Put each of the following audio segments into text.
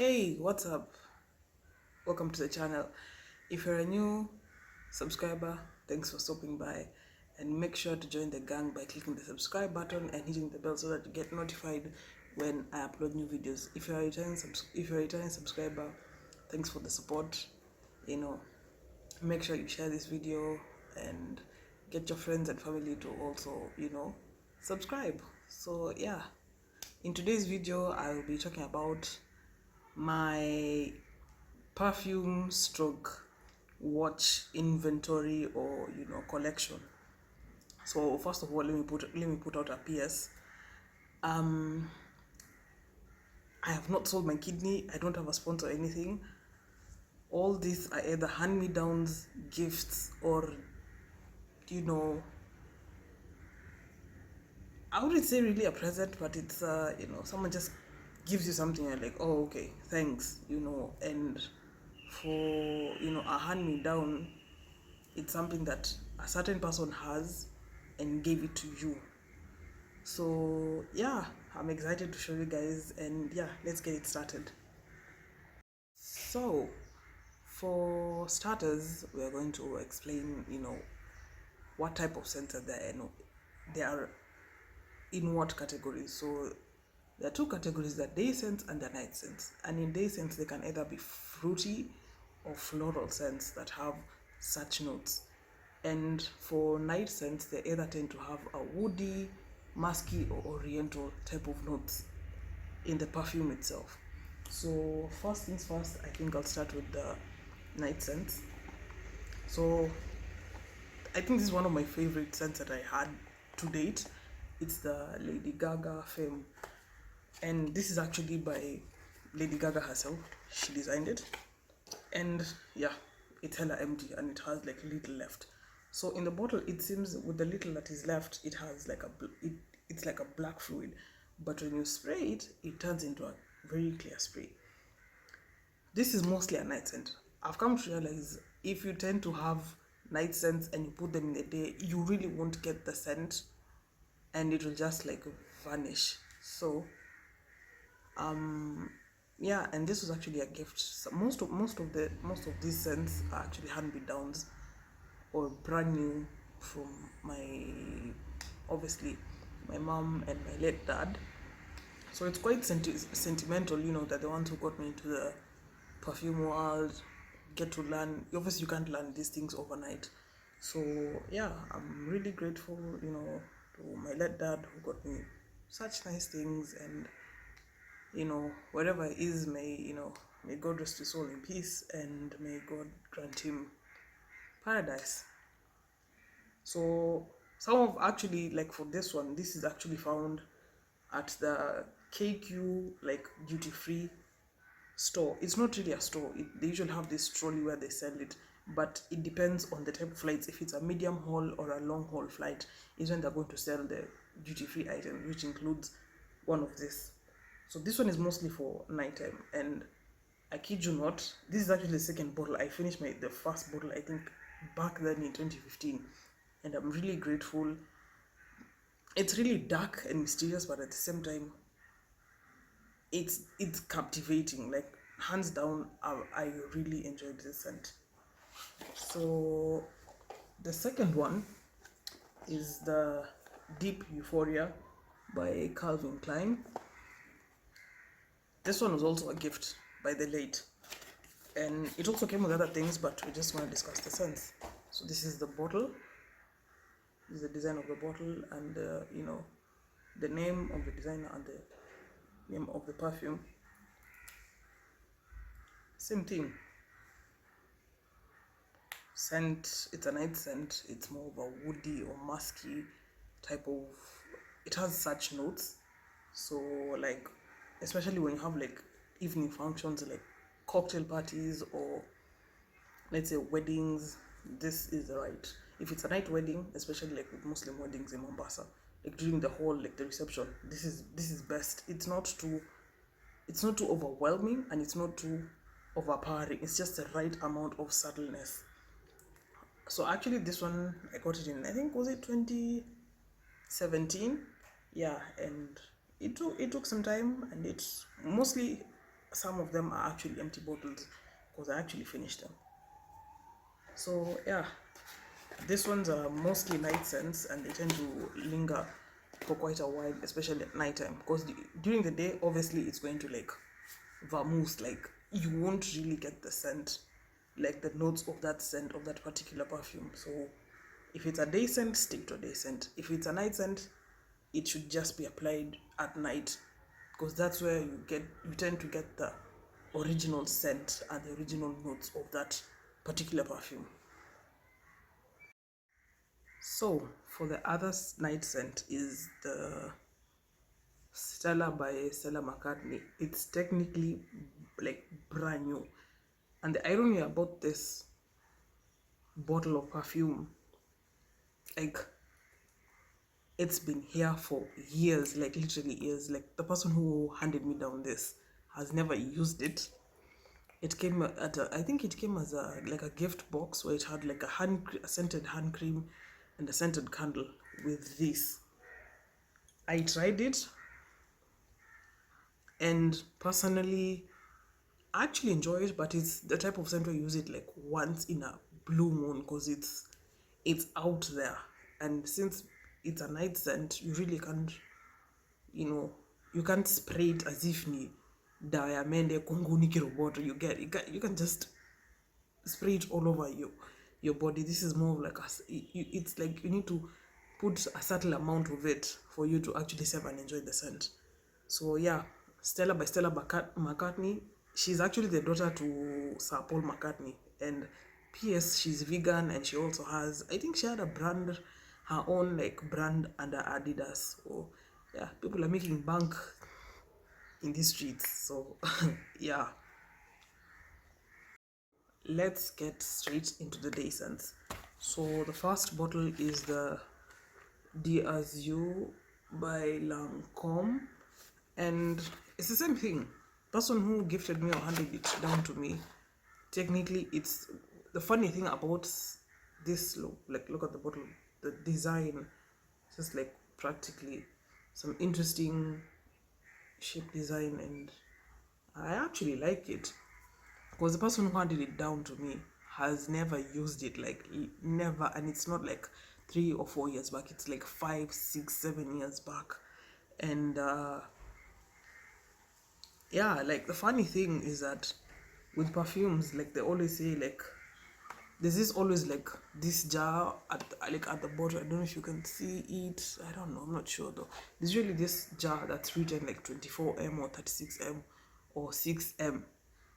Hey, what's up? Welcome to the channel. If you're a new subscriber, thanks for stopping by, and make sure to join the gang by clicking the subscribe button and hitting the bell so that you get notified when I upload new videos. If you're a returning subscriber, thanks for the support. You know, make sure you share this video and get your friends and family to also, subscribe. So yeah, in today's video, I will be talking about my perfume stroke watch inventory or collection. So first of all, let me put out a PS. I have not sold my kidney. I don't have a sponsor or anything. All these are either hand-me-downs, gifts, or you know I wouldn't say really a present, but it's someone just gives you something and like, oh, okay, thanks, and for a hand me down, it's something that a certain person has and gave it to you. So yeah, I'm excited to show you guys, and yeah, let's get it started. So for starters, we are going to explain what type of scents are there. They are in what categories. So there are two categories: the day scents and the night scents. And in day scents, they can either be fruity or floral scents that have such notes. And for night scents, they either tend to have a woody, musky, or oriental type of notes in the perfume itself. So first things first, I think I'll start with the night scents. So I think this is one of my favorite scents that I had to date. It's the Lady Gaga Femme, and this is actually by Lady Gaga herself. She designed it, and yeah, it's hella empty and it has like little left. So in the bottle, it seems with the little that is left, it has like it's like a black fluid, but when you spray it, it turns into a very clear spray. This is mostly a night scent. I've come to realize if you tend to have night scents and you put them in the day, you really won't get the scent, and it will just like vanish. So yeah, and this was actually a gift. So most of these scents are actually hand me downs or brand new from my, obviously, my mom and my late dad. So it's quite sentimental. They're the ones who got me into the perfume world. Get to learn. Obviously, you can't learn these things overnight. So yeah, I'm really grateful, to my late dad who got me such nice things. And wherever he is, may God rest his soul in peace, and may God grant him paradise. So some of actually, like for this one, this is actually found at the KQ like duty free store. It's not really a store. They usually have this trolley where they sell it, but it depends on the type of flights. If it's a medium haul or a long haul flight, is when they're going to sell the duty free items, which includes one of this. So this one is mostly for nighttime, and I kid you not, this is actually the second bottle. I finished the first bottle, I think, back then in 2015, and I'm really grateful. It's really dark and mysterious, but at the same time, it's captivating. Like hands down, I really enjoyed this scent. So the second one is the Deep Euphoria by Calvin Klein. This one was also a gift by the late, and it also came with other things, but we just want to discuss the scents. So this is the bottle. This is the design of the bottle, and the name of the designer and the name of the perfume. Same thing. Scent. It's a night scent. It's more of a woody or musky type of. It has such notes. So like, especially when you have like evening functions, like cocktail parties, or let's say weddings, this is right. If it's a night wedding, especially like with Muslim weddings in Mombasa, like during the whole like the reception, this is best. It's not too overwhelming, and it's not too overpowering. It's just the right amount of subtleness. So actually this one I got it in, I think, was it 2017? Yeah, and it took some time, and it's mostly some of them are actually empty bottles because I actually finished them. So yeah, these ones are mostly night scents and they tend to linger for quite a while, especially at night time, because during the day obviously it's going to like vermouth, like you won't really get the scent, like the notes of that scent of that particular perfume. So if it's a day scent, stick to a day scent. If it's a night scent, it should just be applied at night, because that's where you tend to get the original scent and the original notes of that particular perfume. So for the other night scent is the Stella by Stella McCartney. It's technically like brand new. And the irony about this bottle of perfume, like it's been here for years, like literally years. Like the person who handed me down this has never used it. It came at I think it came as a like a gift box where it had like a scented hand cream and a scented candle with this. I tried it, and personally I actually enjoy it, but it's the type of scent where you use it like once in a blue moon, because it's out there, and since it's a night scent, you really can't, you know, you can't spray it as if ni diamond kunguni kiroboto. You can just spray it all over your body. This is more of like it's like you need to put a subtle amount of it for you to actually save and enjoy the scent. So yeah, Stella by Stella McCartney. She's actually the daughter to Sir Paul McCartney, and P.S. she's vegan, and she also has, I think she had a brand, her own like brand under Adidas. So yeah, people are making bank in these streets. So yeah, let's get straight into the day scents. So the first bottle is the D'Azur by Lancome, and it's the same thing. Person who gifted me or handed it down to me, technically it's the funny thing about this look, like look at the bottle, the design, just like practically some interesting shape design, and I actually like it, because the person who handed it down to me has never used it, like never, and it's not like 3 or 4 years back, it's like 5, 6, 7 years back. And yeah, like the funny thing is that with perfumes, like they always say, like there's this always like this jar at like at the bottom. I don't know if you can see it, I don't know, I'm not sure though. There's usually this jar that's written like 24M or 36M or 6M.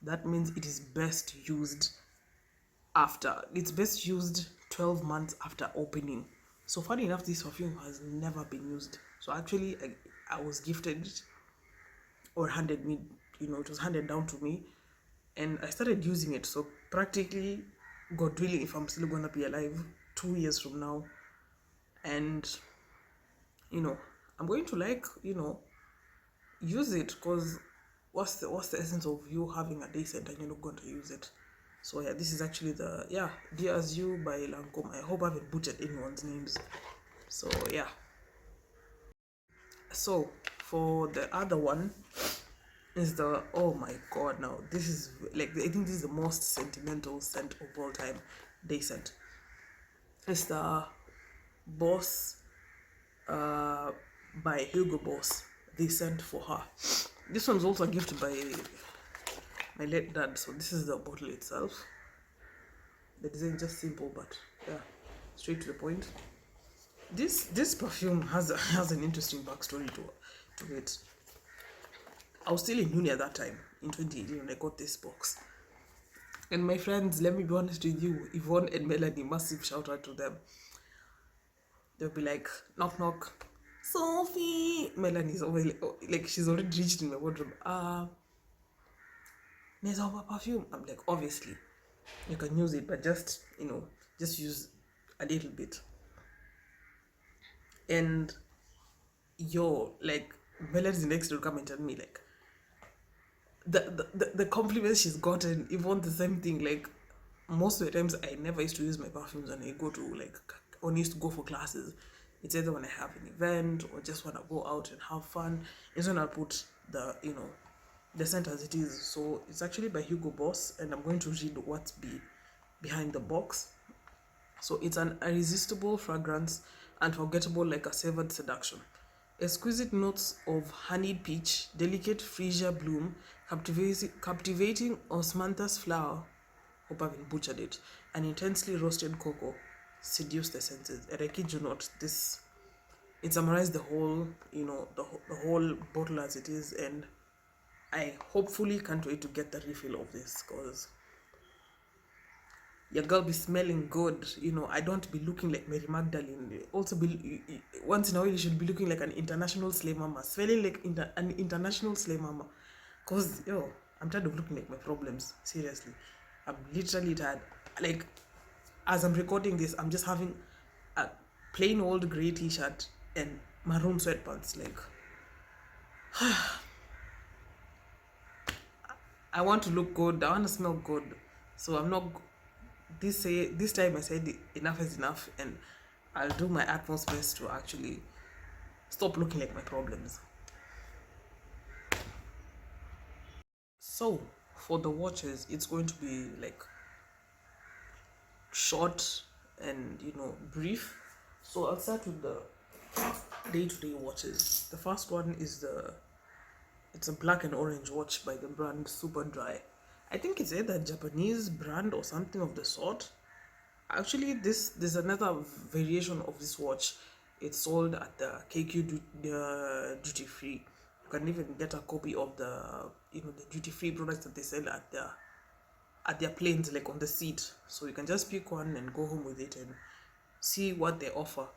That means it is best used after, it's best used 12 months after opening. So funny enough, this perfume has never been used. So actually I was gifted it, or handed me, it was handed down to me, and I started using it. So practically, God willing, if I'm still gonna be alive 2 years from now, and I'm going to like use it, because what's the essence of you having a decent and you're not going to use it? So yeah, this is actually the D'Azur by Lancome. I hope I haven't butchered anyone's names. So yeah. So for the other one is the, oh my god, now this is like, I think this is the most sentimental scent of all time, day scent. It's the Boss by Hugo Boss. They sent for her. This one's also a gift by my late dad. So this is the bottle itself. The design is just simple, but yeah, straight to the point. This perfume has an interesting backstory to it. I was still in uni at that time, in 2018, when I got this box. And my friends, let me be honest with you, Yvonne and Melanie, massive shout out to them. They'll be like, knock knock, Sophie. Melanie's always like she's already reached in my wardrobe. There's our perfume. I'm like, obviously, you can use it, but just just use a little bit. And like, Melanie's next to come and tell me like the compliments she's gotten, even the same thing. Like most of the times, I never used to use my perfumes when I go to when I used to go for classes. It's either when I have an event or just want to go out and have fun. It's when I put the the scent as it is. So it's actually by Hugo Boss, and I'm going to read what's behind the box. So it's an irresistible fragrance, unforgettable like a savored seduction. Exquisite notes of honeyed peach, delicate freesia bloom, captivating osmanthus flower, hope I haven't butchered it, and intensely roasted cocoa seduce the senses. And I kid you not, this it summarized the whole, the whole bottle as it is, and I hopefully can't wait to get the refill of this, because your girl be smelling good. I don't be looking like Mary Magdalene. Also, once in a while, you should be looking like an international slave mama, smelling like an international slave mama. Because, I'm tired of looking like my problems. Seriously. I'm literally tired. Like, as I'm recording this, I'm just having a plain old grey t-shirt and maroon sweatpants. Like, I want to look good. I want to smell good. So I'm not. This time I said enough is enough, and I'll do my utmost best to actually stop looking like my problems. So for the watches, it's going to be like short and brief. So I'll start with the day-to-day watches. The first one is it's a black and orange watch by the brand Super Dry. I think it's either a Japanese brand or something of the sort. Actually, there's another variation of this watch. It's sold at the KQ duty free. You can even get a copy of the the duty free products that they sell at their planes, like on the seat. So you can just pick one and go home with it and see what they offer.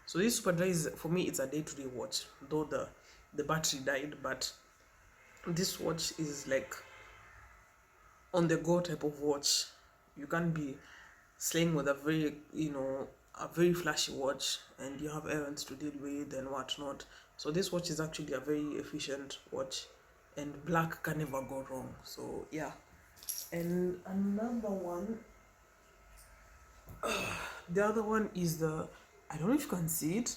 So this Super Dry is, for me, it's a day-to-day watch. Though the battery died, but this watch is like on the go type of watch. You can't be slaying with a very flashy watch and you have errands to deal with and whatnot. So this watch is actually a very efficient watch, and black can never go wrong. So yeah. And another one, the other one is I don't know if you can see it,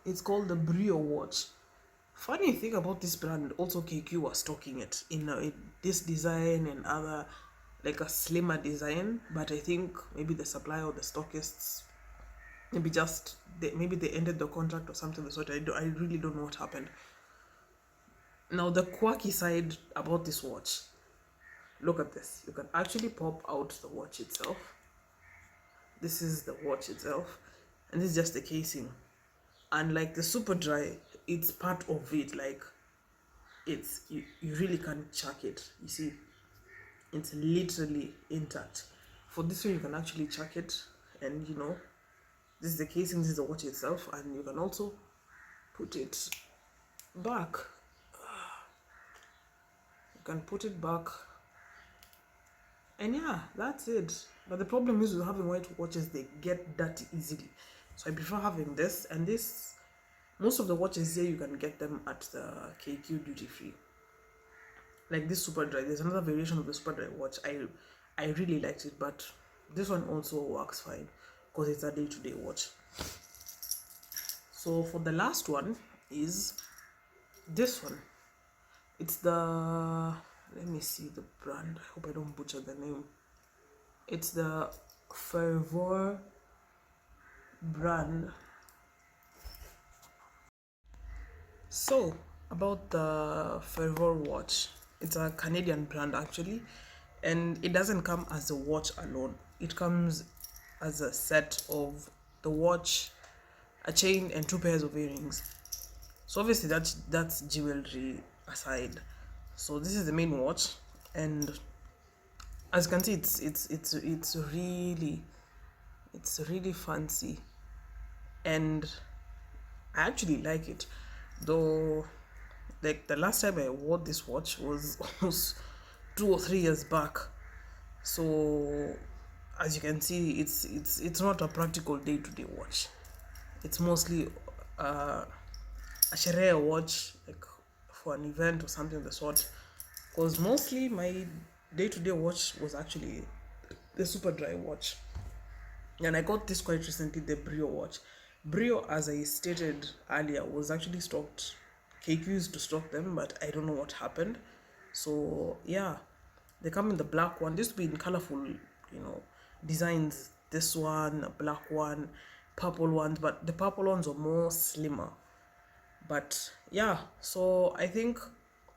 it's called the Brio watch. Funny thing about this brand, also KQ was stocking it in this design and other, like a slimmer design, but I think maybe the supplier or the stockists, maybe they ended the contract or something of the sort. I really don't know what happened. Now the quirky side about this watch, look at this. You can actually pop out the watch itself. This is the watch itself, and this is just the casing. And like the Super Dry, it's part of it. Like, it's you really can't chuck it. You see, it's literally intact. For this one, you can actually chuck it, and this is the casing, this is the watch itself, and you can also put it back. You can put it back, and yeah, that's it. But the problem is with having white watches, they get dirty easily. So I prefer having this, and this, most of the watches here, you can get them at the KQ duty free. Like this Super Dry, there's another variation of the Super Dry watch. I really liked it, but this one also works fine because it's a day-to-day watch. So for the last one is this one. It's let me see the brand. I hope I don't butcher the name. It's the Fervor brand. So about the Fervor watch, it's a Canadian brand actually, and it doesn't come as a watch alone. It comes as a set of the watch, a chain, and 2 pairs of earrings. So obviously that's jewelry aside. So this is the main watch, and as you can see, it's really fancy, and I actually like it. Though, like the last time I wore this watch was almost 2 or 3 years back. So as you can see, it's not a practical day-to-day watch. It's mostly a sherehe watch, like for an event or something of the sort. Because mostly my day-to-day watch was actually the Super Dry watch, and I got this quite recently, the Brio watch. Brio, as I stated earlier, was actually stocked. KQ used to stock them, but I don't know what happened. So yeah, they come in the black one. This would be in colorful, designs. This one, a black one, purple ones, but the purple ones are more slimmer. But yeah, so I think,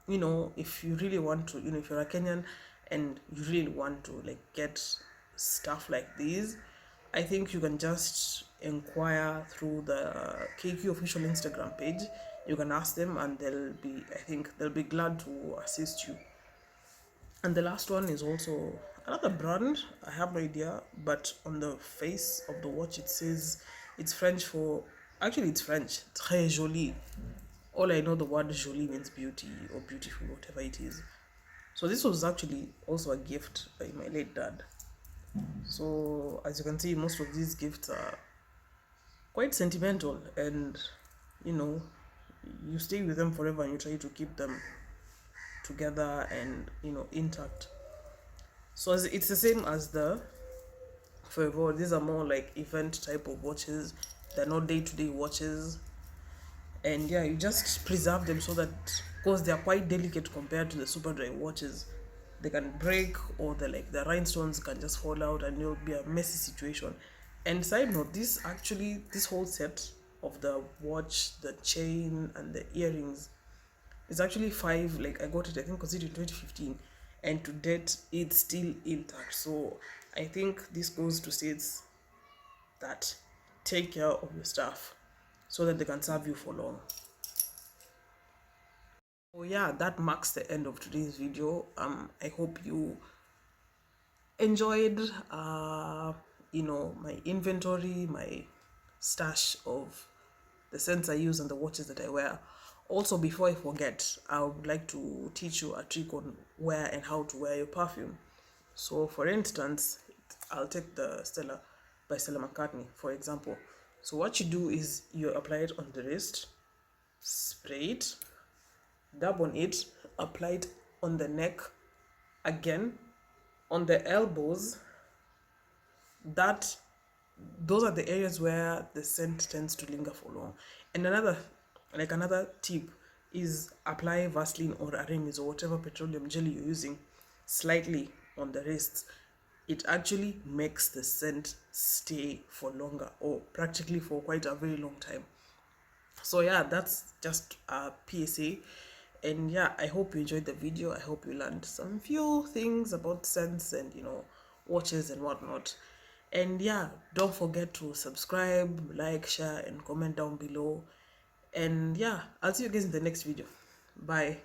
if you really want to, if you're a Kenyan and you really want to like get stuff like these, I think you can just inquire through the KQ official Instagram page. You can ask them and they'll be glad to assist you. And the last one is also another brand. I have no idea, but on the face of the watch it says it's French for. Actually, it's French. Très joli. All I know, the word joli means beauty or beautiful, whatever it is. So this was actually also a gift by my late dad. So as you can see, most of these gifts are quite sentimental, and you know, you stay with them forever and you try to keep them together and intact. So it's the same as the Forever. These are more like event type of watches. They're not day-to-day watches. And yeah, you just preserve them so that, because they're quite delicate compared to the super dry watches, they can break, or the rhinestones can just fall out and it'll be a messy situation. And side note, this whole set of the watch, the chain and the earrings is actually five. Like, I got it, I think, considered in 2015, and to date it's still intact. So I think this goes to say that take care of your stuff so that they can serve you for long. Oh yeah, that marks the end of today's video. I hope you enjoyed my inventory, my stash of the scents I use and the watches that I wear. Also, before I forget, I would like to teach you a trick on where and how to wear your perfume. So for instance, I'll take the Stella by Stella McCartney, for example. So what you do is you apply it on the wrist, spray it, dab on it, apply it on the neck, again on the elbows. Those are the areas where the scent tends to linger for long. And another tip is apply Vaseline or Aramis or whatever petroleum jelly you're using slightly on the wrists. It actually makes the scent stay for longer, or practically for quite a very long time. So yeah, that's just a PSA. And yeah, I hope you enjoyed the video. I hope you learned some few things about scents and watches and whatnot. And yeah, don't forget to subscribe, like, share and comment down below. And yeah, I'll see you guys in the next video. Bye.